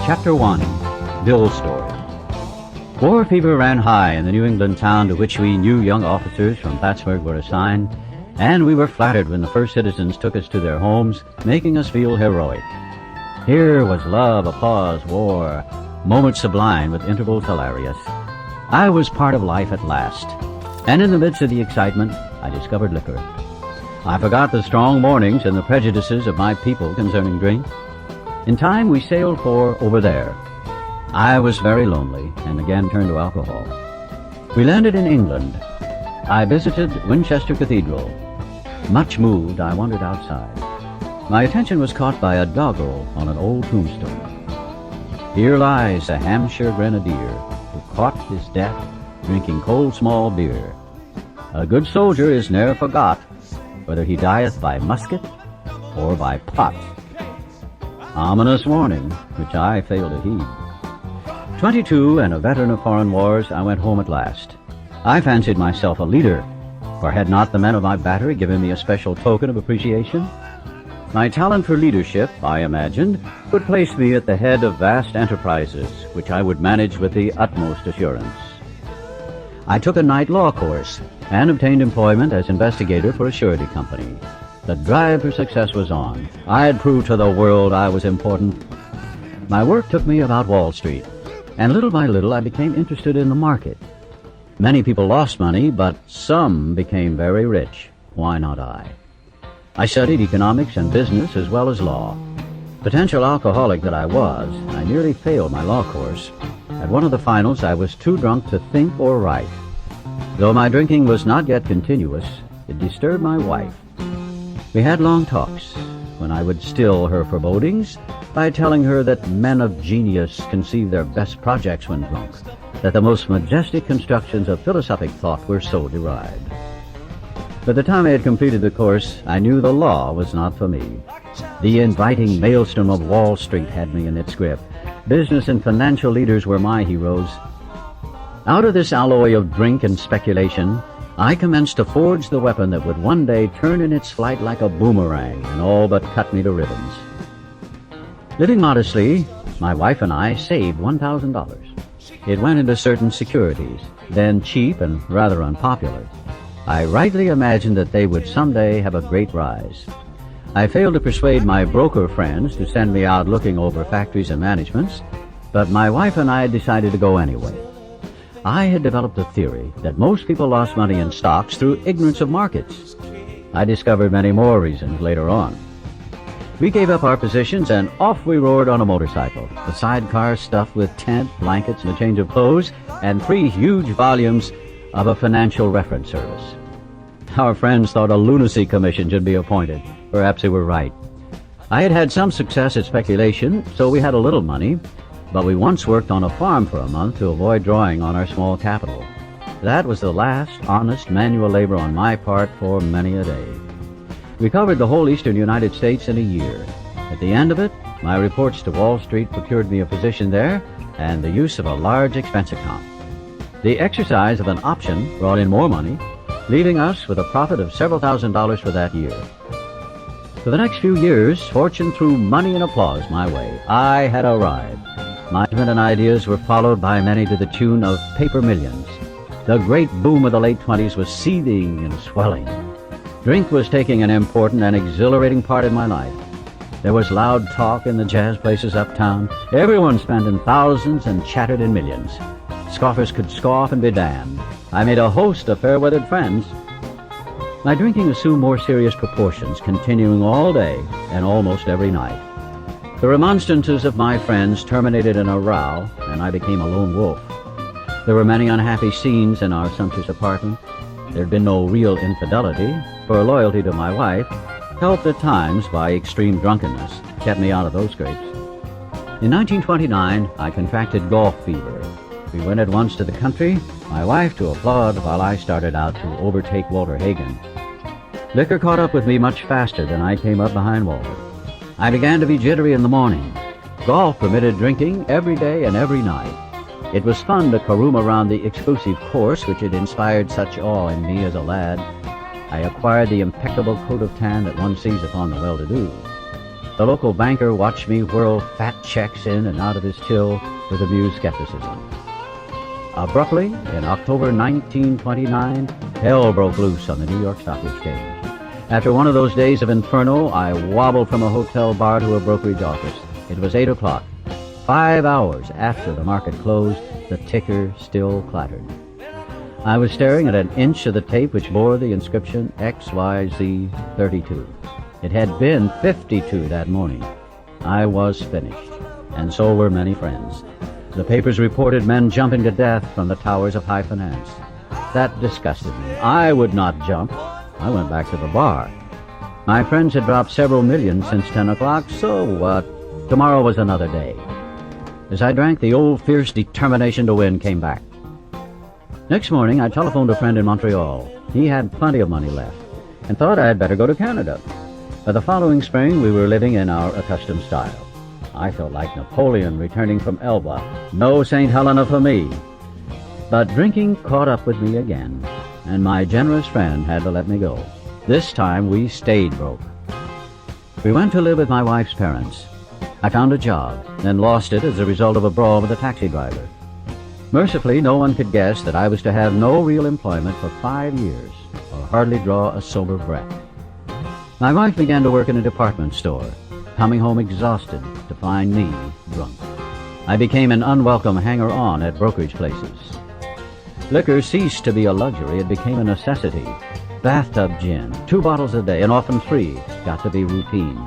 Chapter 1, Bill's Story. War fever ran high in the New England town to which we new young officers from Plattsburgh were assigned, and we were flattered when the first citizens took us to their homes, making us feel heroic. Here was love, applause, war, moments sublime with intervals hilarious. I was part of life at last, and in the midst of the excitement, I discovered liquor. I forgot the strong mornings and the prejudices of my people concerning drink. In time, we sailed for over there. I was very lonely and again turned to alcohol. We landed in England. I visited Winchester Cathedral. Much moved, I wandered outside. My attention was caught by a doggerel on an old tombstone. Here lies a Hampshire grenadier who caught his death drinking cold small beer. A good soldier is ne'er forgot, whether he dieth by musket or by pot. Ominous warning, which I failed to heed. 22 and a veteran of foreign wars, I went home at last. I fancied myself a leader, for had not the men of my battery given me a special token of appreciation? My talent for leadership, I imagined, would place me at the head of vast enterprises, which I would manage with the utmost assurance. I took a night law course and obtained employment as investigator for a surety company. The drive for success was on. I had proved to the world I was important. My work took me about Wall Street, and little by little I became interested in the market. Many people lost money, but some became very rich. Why not I? I studied economics and business as well as law. Potential alcoholic that I was, I nearly failed my law course. At one of the finals, I was too drunk to think or write. Though my drinking was not yet continuous, it disturbed my wife. We had long talks, when I would still her forebodings by telling her that men of genius conceive their best projects when drunk, that the most majestic constructions of philosophic thought were so derived. By the time I had completed the course, I knew the law was not for me. The inviting maelstrom of Wall Street had me in its grip. Business and financial leaders were my heroes. Out of this alloy of drink and speculation, I commenced to forge the weapon that would one day turn in its flight like a boomerang and all but cut me to ribbons. Living modestly, my wife and I saved $1,000. It went into certain securities, then cheap and rather unpopular. I rightly imagined that they would someday have a great rise. I failed to persuade my broker friends to send me out looking over factories and managements, but my wife and I decided to go anyway. I had developed a theory that most people lost money in stocks through ignorance of markets. I discovered many more reasons later on. We gave up our positions and off we roared on a motorcycle, the sidecar stuffed with tent, blankets, and a change of clothes, and 3 huge volumes of a financial reference service. Our friends thought a lunacy commission should be appointed. Perhaps they were right. I had had some success at speculation, so we had a little money, but we once worked on a farm for a month to avoid drawing on our small capital. That was the last honest manual labor on my part for many a day. We covered the whole eastern United States in a year. At the end of it, my reports to Wall Street procured me a position there and the use of a large expense account. The exercise of an option brought in more money, leaving us with a profit of several $1,000s for that year. For the next few years, fortune threw money and applause my way. I had arrived. Management and ideas were followed by many to the tune of paper millions. The great boom of the late 20s was seething and swelling. Drink was taking an important and exhilarating part in my life. There was loud talk in the jazz places uptown. Everyone spent in thousands and chattered in millions. Scoffers could scoff and be damned. I made a host of fair-weathered friends. My drinking assumed more serious proportions, continuing all day and almost every night. The remonstrances of my friends terminated in a row, and I became a lone wolf. There were many unhappy scenes in our sumptuous apartment. There had been no real infidelity, for loyalty to my wife, helped at times by extreme drunkenness, kept me out of those scrapes. In 1929, I contracted golf fever. We went at once to the country, my wife to applaud while I started out to overtake Walter Hagen. Liquor caught up with me much faster than I came up behind Walter. I began to be jittery in the morning. Golf permitted drinking every day and every night. It was fun to caroom around the exclusive course which had inspired such awe in me as a lad. I acquired the impeccable coat of tan that one sees upon the well-to-do. The local banker watched me whirl fat checks in and out of his till with amused skepticism. Abruptly, in October 1929, hell broke loose on the New York Stock Exchange. After one of those days of inferno, I wobbled from a hotel bar to a brokerage office. It was 8 o'clock. 5 hours after the market closed, the ticker still clattered. I was staring at an inch of the tape which bore the inscription XYZ32. It had been 52 that morning. I was finished, and so were many friends. The papers reported men jumping to death from the towers of high finance. That disgusted me. I would not jump. I went back to the bar. My friends had dropped several million since 10 o'clock, so what? Tomorrow was another day. As I drank, the old fierce determination to win came back. Next morning, I telephoned a friend in Montreal. He had plenty of money left and thought I had better go to Canada. By the following spring, we were living in our accustomed style. I felt like Napoleon returning from Elba. No St. Helena for me. But drinking caught up with me again, and my generous friend had to let me go. This time, we stayed broke. We went to live with my wife's parents. I found a job, then lost it as a result of a brawl with a taxi driver. Mercifully, no one could guess that I was to have no real employment for 5 years, or hardly draw a sober breath. My wife began to work in a department store, coming home exhausted to find me drunk. I became an unwelcome hanger-on at brokerage places. Liquor ceased to be a luxury, it became a necessity. Bathtub gin, 2 bottles a day, and often 3, got to be routine.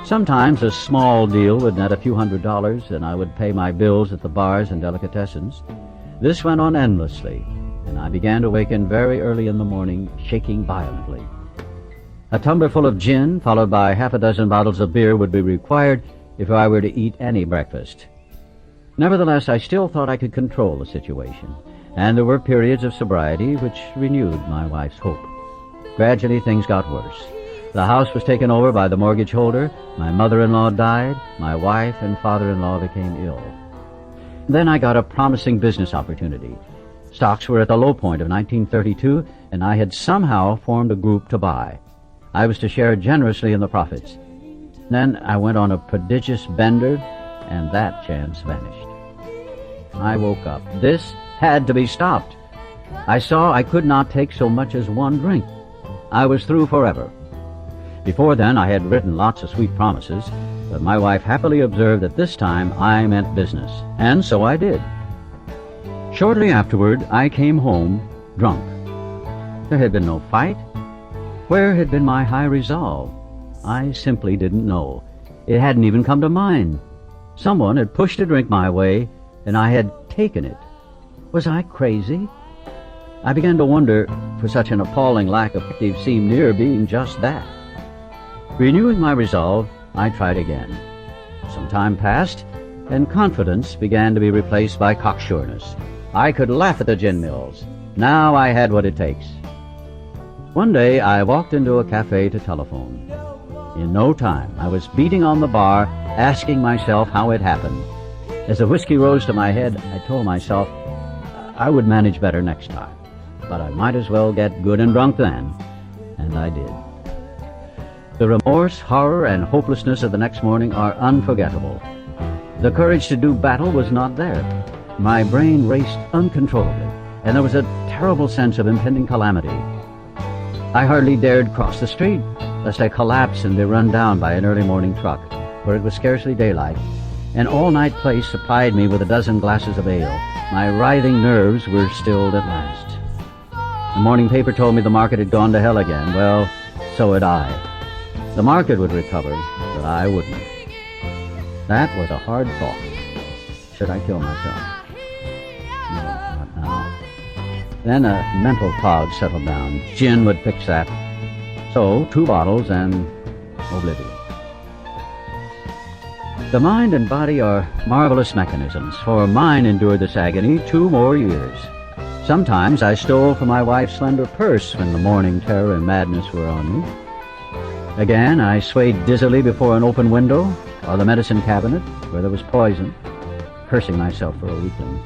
Sometimes a small deal would net a few $100s, and I would pay my bills at the bars and delicatessens. This went on endlessly, and I began to waken very early in the morning, shaking violently. A tumbler full of gin, followed by half a dozen bottles of beer, would be required if I were to eat any breakfast. Nevertheless, I still thought I could control the situation, and there were periods of sobriety which renewed my wife's hope. Gradually, things got worse. The house was taken over by the mortgage holder, my mother-in-law died, my wife and father-in-law became ill. Then I got a promising business opportunity. Stocks were at the low point of 1932, and I had somehow formed a group to buy. I was to share generously in the profits. Then I went on a prodigious bender, and that chance vanished. I woke up. This had to be stopped. I saw I could not take so much as one drink. I was through forever. Before then, I had written lots of sweet promises, but my wife happily observed that this time I meant business, and so I did. Shortly afterward, I came home drunk. There had been no fight. Where had been my high resolve? I simply didn't know. It hadn't even come to mind. Someone had pushed a drink my way, and I had taken it. Was I crazy? I began to wonder, for such an appalling lack of perspective seemed near being just that. Renewing my resolve, I tried again. Some time passed, and confidence began to be replaced by cocksureness. I could laugh at the gin mills. Now I had what it takes. One day I walked into a cafe to telephone. In no time I was beating on the bar, asking myself how it happened. As the whiskey rose to my head, I told myself I would manage better next time, but I might as well get good and drunk then, and I did. The remorse, horror, and hopelessness of the next morning are unforgettable. The courage to do battle was not there. My brain raced uncontrollably, and there was a terrible sense of impending calamity. I hardly dared cross the street, lest I collapse and be run down by an early morning truck, for it was scarcely daylight. An all-night place supplied me with a dozen glasses of ale. My writhing nerves were stilled at last. The morning paper told me the market had gone to hell again. Well, so had I. The market would recover, but I wouldn't. That was a hard thought. Should I kill myself? No, not now. Then a mental fog settled down. Gin would fix that. So, 2 bottles and oblivion. The mind and body are marvelous mechanisms, for mine endured this agony 2 more years. Sometimes I stole from my wife's slender purse when the morning terror and madness were on me. Again, I swayed dizzily before an open window or the medicine cabinet where there was poison, cursing myself for a weakling.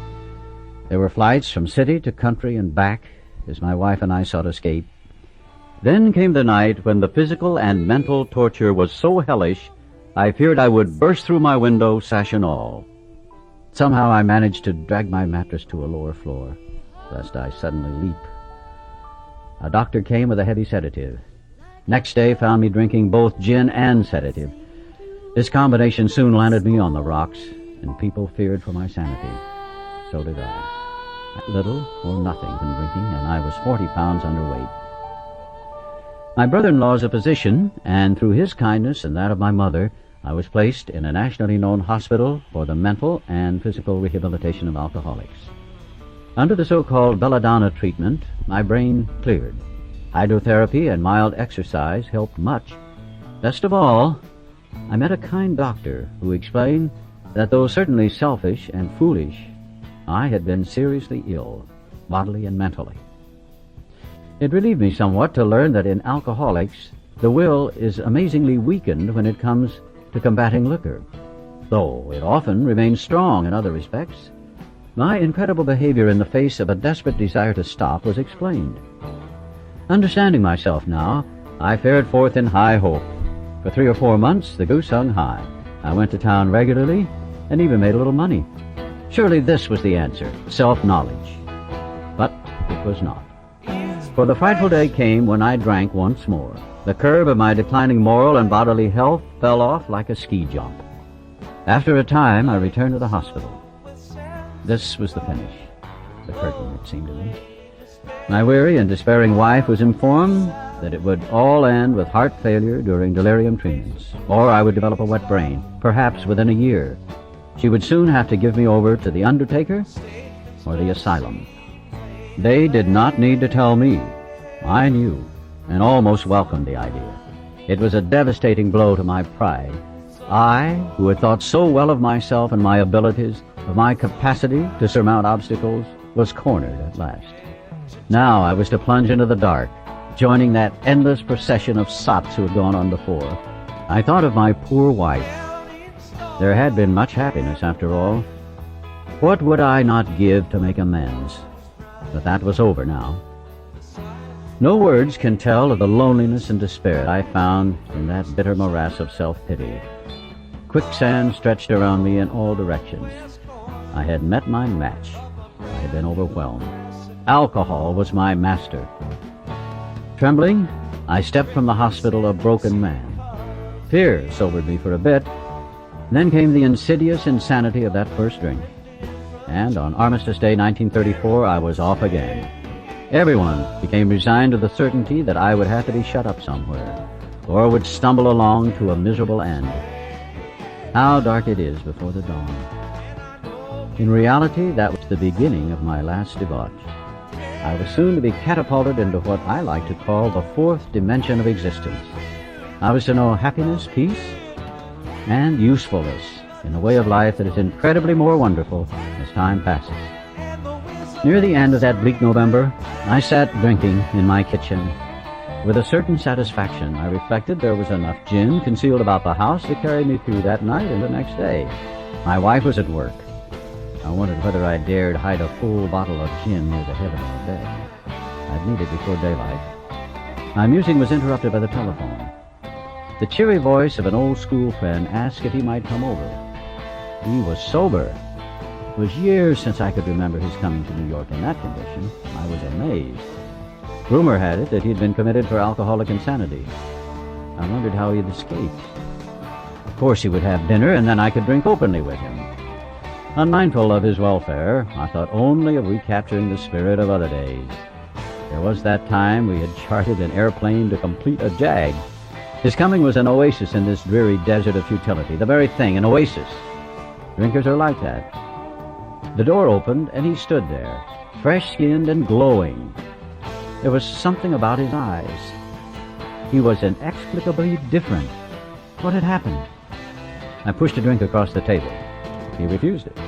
There were flights from city to country and back as my wife and I sought escape. Then came the night when the physical and mental torture was so hellish I feared I would burst through my window, sash and all. Somehow I managed to drag my mattress to a lower floor, lest I suddenly leap. A doctor came with a heavy sedative. Next day found me drinking both gin and sedative. This combination soon landed me on the rocks, and people feared for my sanity. So did I. Little or nothing from drinking, and I was 40 pounds underweight. My brother-in-law is a physician, and through his kindness and that of my mother, I was placed in a nationally known hospital for the mental and physical rehabilitation of alcoholics. Under the so-called belladonna treatment, my brain cleared. Hydrotherapy and mild exercise helped much. Best of all, I met a kind doctor who explained that though certainly selfish and foolish, I had been seriously ill, bodily and mentally. It relieved me somewhat to learn that in alcoholics, the will is amazingly weakened when it comes to combating liquor. Though it often remains strong in other respects, my incredible behavior in the face of a desperate desire to stop was explained. Understanding myself now, I fared forth in high hope. For 3 or 4 months, the goose hung high. I went to town regularly and even made a little money. Surely this was the answer, self-knowledge. But it was not. For the frightful day came when I drank once more. The curve of my declining moral and bodily health fell off like a ski jump. After a time, I returned to the hospital. This was the finish, the curtain, it seemed to me. My weary and despairing wife was informed that it would all end with heart failure during delirium treatments, or I would develop a wet brain, perhaps within a year. She would soon have to give me over to the undertaker or the asylum. They did not need to tell me. I knew, and almost welcomed the idea. It was a devastating blow to my pride. I, who had thought so well of myself and my abilities, of my capacity to surmount obstacles, was cornered at last. Now I was to plunge into the dark, joining that endless procession of sots who had gone on before. I thought of my poor wife. There had been much happiness, after all. What would I not give to make amends? But that was over now. No words can tell of the loneliness and despair I found in that bitter morass of self-pity. Quicksand stretched around me in all directions. I had met my match. I had been overwhelmed. Alcohol was my master. Trembling, I stepped from the hospital a broken man. Fear sobered me for a bit. Then came the insidious insanity of that first drink. And on Armistice Day 1934, I was off again. Everyone became resigned to the certainty that I would have to be shut up somewhere, or would stumble along to a miserable end. How dark it is before the dawn. In reality, that was the beginning of my last debauch. I was soon to be catapulted into what I like to call the fourth dimension of existence. I was to know happiness, peace, and usefulness in a way of life that is incredibly more wonderful as time passes. Near the end of that bleak November, I sat drinking in my kitchen. With a certain satisfaction, I reflected there was enough gin concealed about the house to carry me through that night and the next day. My wife was at work. I wondered whether I dared hide a full bottle of gin near the head of my bed. I'd need it before daylight. My musing was interrupted by the telephone. The cheery voice of an old school friend asked if he might come over. He was sober. It was years since I could remember his coming to New York in that condition. I was amazed. Rumor had it that he had been committed for alcoholic insanity. I wondered how he had escaped. Of course he would have dinner, and then I could drink openly with him. Unmindful of his welfare, I thought only of recapturing the spirit of other days. There was that time we had chartered an airplane to complete a jag. His coming was an oasis in this dreary desert of futility, the very thing, an oasis. Drinkers are like that. The door opened, and he stood there, fresh-skinned and glowing. There was something about his eyes. He was inexplicably different. What had happened? I pushed a drink across the table. He refused it.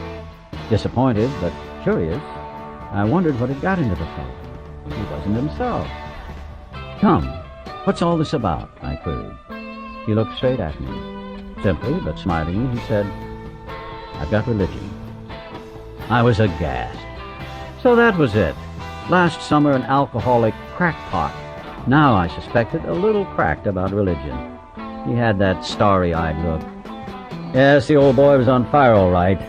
Disappointed, but curious, I wondered what had got into the fellow. He wasn't himself. Come, what's all this about? I queried. He looked straight at me. Simply, but smilingly, he said, I've got religion. I was aghast. So that was it. Last summer, an alcoholic crackpot. Now, I suspected, a little cracked about religion. He had that starry-eyed look. Yes, the old boy was on fire all right.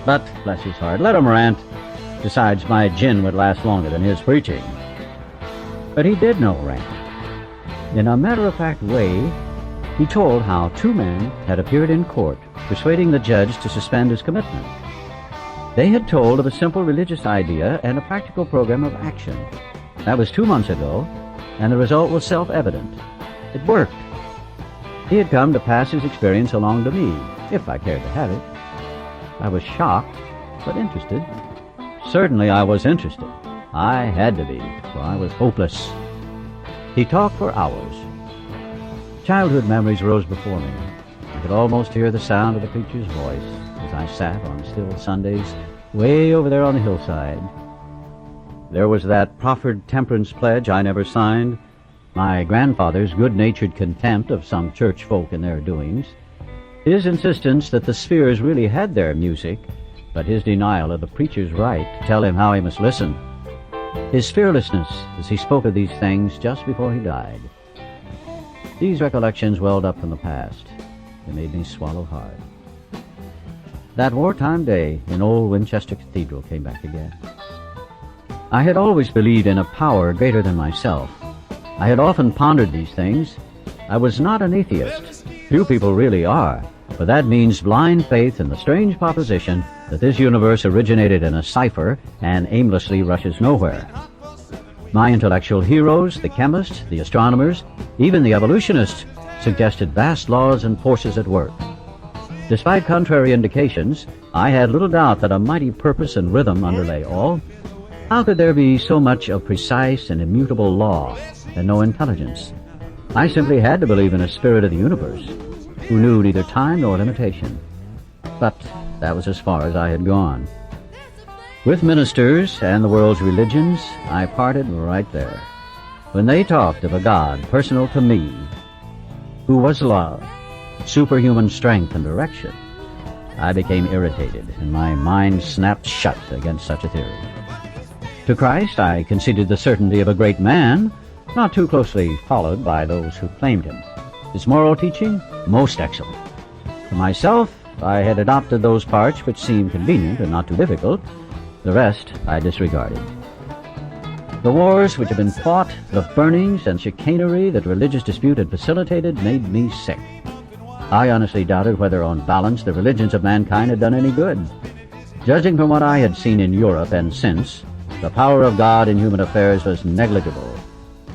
But, bless his heart, let him rant. Besides, my gin would last longer than his preaching. But he did no rant. In a matter-of-fact way, he told how two men had appeared in court, persuading the judge to suspend his commitment. They had told of a simple religious idea and a practical program of action. That was 2 months ago, and the result was self-evident. It worked. He had come to pass his experience along to me, if I cared to have it. I was shocked, but interested. Certainly I was interested. I had to be, for I was hopeless. He talked for hours. Childhood memories rose before me. I could almost hear the sound of the preacher's voice as I sat on still Sundays way over there on the hillside. There was that proffered temperance pledge I never signed, my grandfather's good-natured contempt of some church folk and their doings, his insistence that the spheres really had their music, but his denial of the preacher's right to tell him how he must listen, his fearlessness as he spoke of these things just before he died. These recollections welled up from the past. They made me swallow hard. That wartime day in old Winchester Cathedral came back again. I had always believed in a power greater than myself. I had often pondered these things. I was not an atheist. Few people really are, for that means blind faith in the strange proposition that this universe originated in a cipher and aimlessly rushes nowhere. My intellectual heroes, the chemists, the astronomers, even the evolutionists, suggested vast laws and forces at work. Despite contrary indications, I had little doubt that a mighty purpose and rhythm underlay all. How could there be so much of precise and immutable law and no intelligence? I simply had to believe in a spirit of the universe, who knew neither time nor limitation. But that was as far as I had gone. With ministers and the world's religions, I parted right there. When they talked of a God personal to me, who was love, superhuman strength and direction, I became irritated, and my mind snapped shut against such a theory. To Christ I conceded the certainty of a great man, not too closely followed by those who claimed him. His moral teaching, most excellent. For myself, I had adopted those parts which seemed convenient and not too difficult. The rest I disregarded. The wars which had been fought, the burnings and chicanery that religious dispute had facilitated made me sick. I honestly doubted whether on balance the religions of mankind had done any good. Judging from what I had seen in Europe and since, the power of God in human affairs was negligible.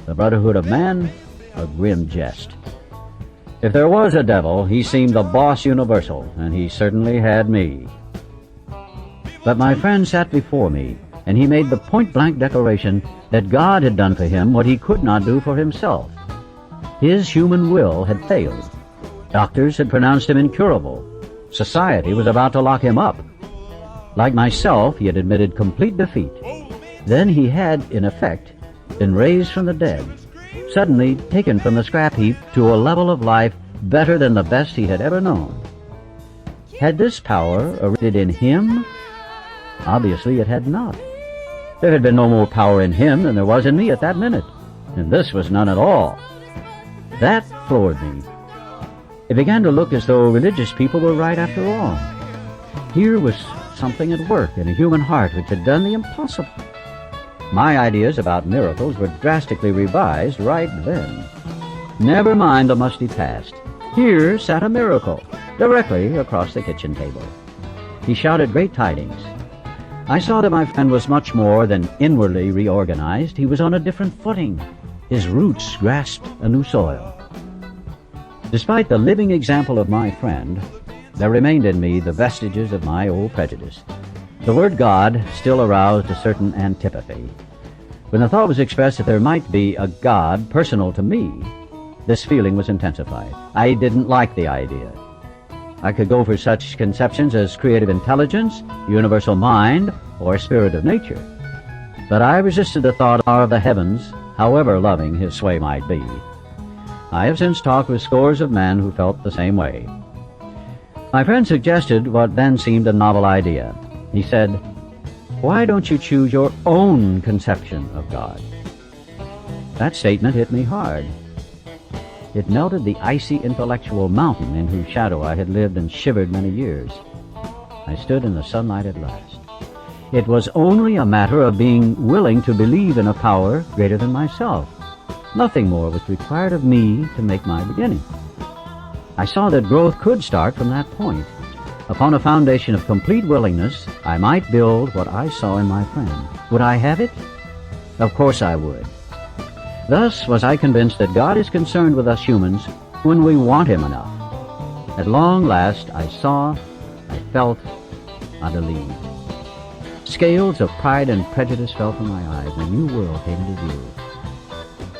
The brotherhood of man, a grim jest. If there was a devil, he seemed the boss universal, and he certainly had me. But my friend sat before me, and he made the point-blank declaration that God had done for him what he could not do for himself. His human will had failed. Doctors had pronounced him incurable. Society was about to lock him up. Like myself, he had admitted complete defeat. Then he had, in effect, been raised from the dead, suddenly taken from the scrap heap to a level of life better than the best he had ever known. Had this power originated in him? Obviously it had not. There had been no more power in him than there was in me at that minute, and this was none at all. That floored me. It began to look as though religious people were right after all. Here was something at work in a human heart which had done the impossible. My ideas about miracles were drastically revised right then. Never mind the musty past. Here sat a miracle, directly across the kitchen table. He shouted great tidings. I saw that my friend was much more than inwardly reorganized. He was on a different footing. His roots grasped a new soil. Despite the living example of my friend, there remained in me the vestiges of my old prejudice. The word God still aroused a certain antipathy. When the thought was expressed that there might be a God personal to me, this feeling was intensified. I didn't like the idea. I could go for such conceptions as creative intelligence, universal mind, or spirit of nature. But I resisted the thought of the heavens, however loving his sway might be. I have since talked with scores of men who felt the same way. My friend suggested what then seemed a novel idea. He said, "Why don't you choose your own conception of God?" That statement hit me hard. It melted the icy intellectual mountain in whose shadow I had lived and shivered many years. I stood in the sunlight at last. It was only a matter of being willing to believe in a power greater than myself. Nothing more was required of me to make my beginning. I saw that growth could start from that point. Upon a foundation of complete willingness, I might build what I saw in my friend. Would I have it? Of course I would. Thus was I convinced that God is concerned with us humans when we want Him enough. At long last, I saw, I felt, I believed. Scales of pride and prejudice fell from my eyes, and a new world came into view.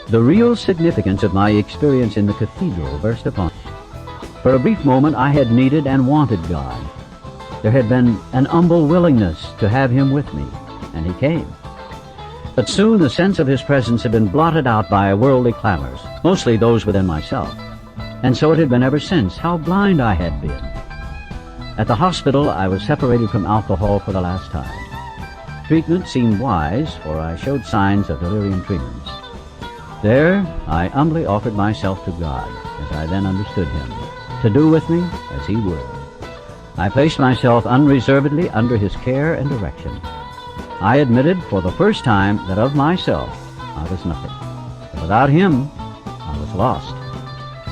The real significance of my experience in the cathedral burst upon me. For a brief moment I had needed and wanted God. There had been an humble willingness to have Him with me, and He came. But soon the sense of His presence had been blotted out by worldly clamors, mostly those within myself. And so it had been ever since. How blind I had been. At the hospital I was separated from alcohol for the last time. Treatment seemed wise, for I showed signs of delirium tremens. There I humbly offered myself to God, as I then understood Him, to do with me as He would. I placed myself unreservedly under His care and direction. I admitted for the first time that of myself I was nothing. And without Him, I was lost.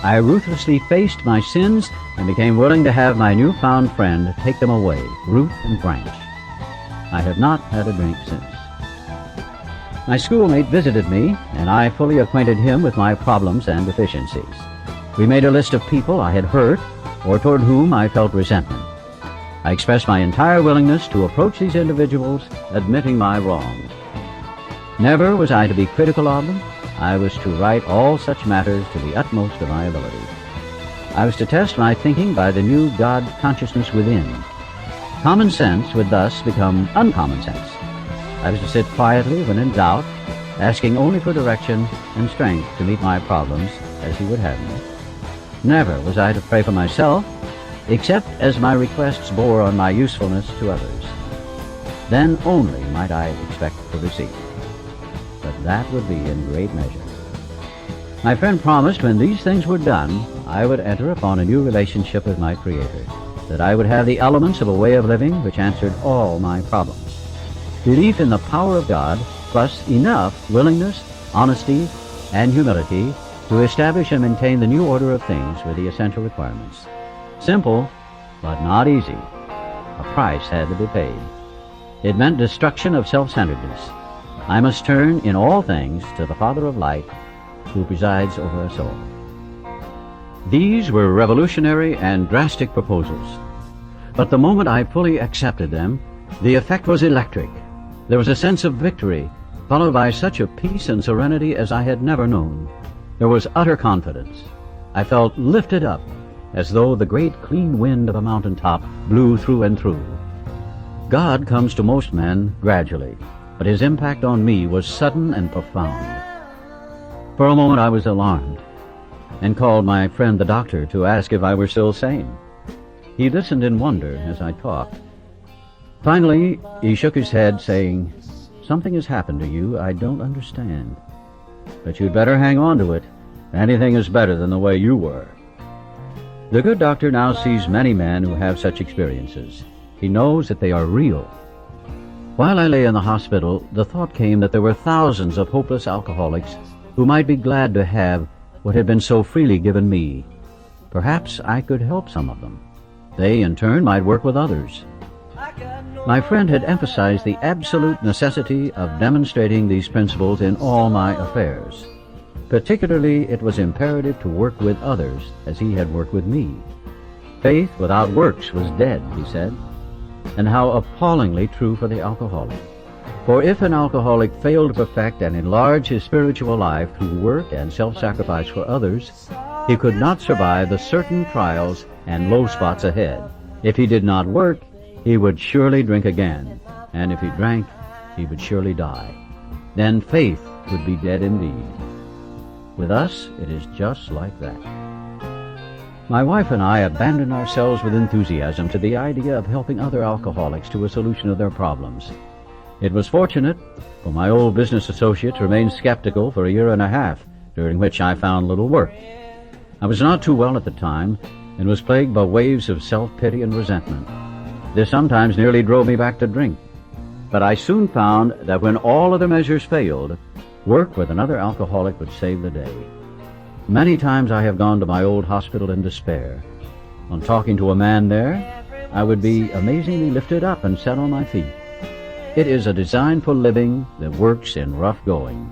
I ruthlessly faced my sins and became willing to have my newfound friend take them away, root and branch. I have not had a drink since. My schoolmate visited me, and I fully acquainted him with my problems and deficiencies. We made a list of people I had hurt or toward whom I felt resentment. I expressed my entire willingness to approach these individuals, admitting my wrongs. Never was I to be critical of them. I was to right all such matters to the utmost of my ability. I was to test my thinking by the new God consciousness within. Common sense would thus become uncommon sense. I was to sit quietly when in doubt, asking only for direction and strength to meet my problems as He would have me. Never was I to pray for myself, except as my requests bore on my usefulness to others. Then only might I expect to receive. But that would be in great measure. My friend promised when these things were done, I would enter upon a new relationship with my Creator, that I would have the elements of a way of living which answered all my problems. Belief in the power of God, plus enough willingness, honesty, and humility to establish and maintain the new order of things were the essential requirements. Simple, but not easy. A price had to be paid. It meant destruction of self-centeredness. I must turn in all things to the Father of light, who presides over us all. These were revolutionary and drastic proposals. But the moment I fully accepted them, the effect was electric. There was a sense of victory, followed by such a peace and serenity as I had never known. There was utter confidence. I felt lifted up, as though the great clean wind of a mountaintop blew through and through. God comes to most men gradually, but His impact on me was sudden and profound. For a moment I was alarmed, and called my friend the doctor to ask if I were still sane. He listened in wonder as I talked. Finally, he shook his head, saying, "Something has happened to you I don't understand. But you'd better hang on to it. Anything is better than the way you were." The good doctor now sees many men who have such experiences. He knows that they are real. While I lay in the hospital, the thought came that there were thousands of hopeless alcoholics who might be glad to have what had been so freely given me. Perhaps I could help some of them. They, in turn, might work with others. My friend had emphasized the absolute necessity of demonstrating these principles in all my affairs. Particularly, it was imperative to work with others as he had worked with me. Faith without works was dead, he said, and how appallingly true for the alcoholic. For if an alcoholic failed to perfect and enlarge his spiritual life through work and self-sacrifice for others, he could not survive the certain trials and low spots ahead. If he did not work, he would surely drink again, and if he drank, he would surely die. Then faith would be dead indeed. With us, it is just like that. My wife and I abandoned ourselves with enthusiasm to the idea of helping other alcoholics to a solution of their problems. It was fortunate, for my old business associates remained skeptical for a year and a half, during which I found little work. I was not too well at the time and was plagued by waves of self-pity and resentment. This sometimes nearly drove me back to drink. But I soon found that when all other measures failed, work with another alcoholic would save the day. Many times I have gone to my old hospital in despair. On talking to a man there, I would be amazingly lifted up and set on my feet. It is a design for living that works in rough going.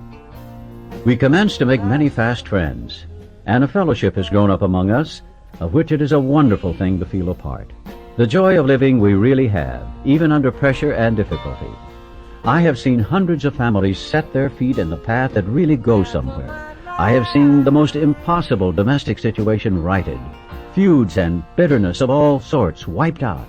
We commenced to make many fast friends, and a fellowship has grown up among us, of which it is a wonderful thing to feel a part. The joy of living we really have, even under pressure and difficulty. I have seen hundreds of families set their feet in the path that really goes somewhere. I have seen the most impossible domestic situation righted, feuds and bitterness of all sorts wiped out.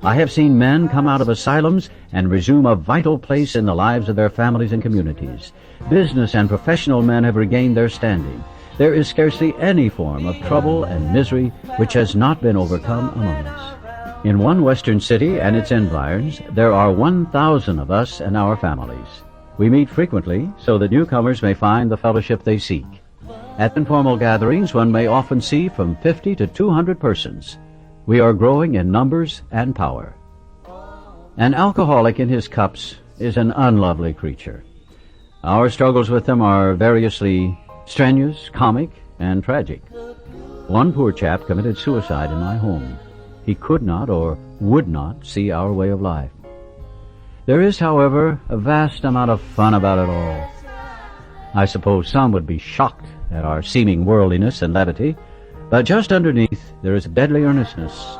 I have seen men come out of asylums and resume a vital place in the lives of their families and communities. Business and professional men have regained their standing. There is scarcely any form of trouble and misery which has not been overcome among us. In one western city and its environs, there are 1,000 of us and our families. We meet frequently so that newcomers may find the fellowship they seek. At informal gatherings, one may often see from 50 to 200 persons. We are growing in numbers and power. An alcoholic in his cups is an unlovely creature. Our struggles with them are variously strenuous, comic, and tragic. One poor chap committed suicide in my home. He could not or would not see our way of life. There is, however, a vast amount of fun about it all. I suppose some would be shocked at our seeming worldliness and levity, but just underneath there is deadly earnestness.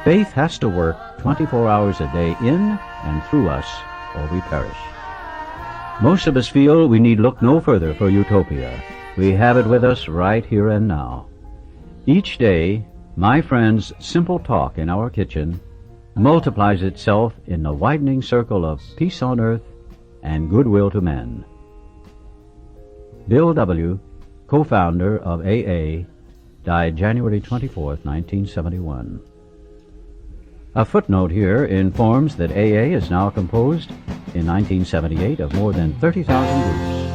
Faith has to work 24 hours a day in and through us, or we perish. Most of us feel we need look no further for utopia. We have it with us right here and now. Each day, my friend's simple talk in our kitchen multiplies itself in the widening circle of peace on earth and goodwill to men. Bill W., co-founder of AA, died January 24, 1971. A footnote here informs that AA is now composed in 1978 of more than 30,000 groups.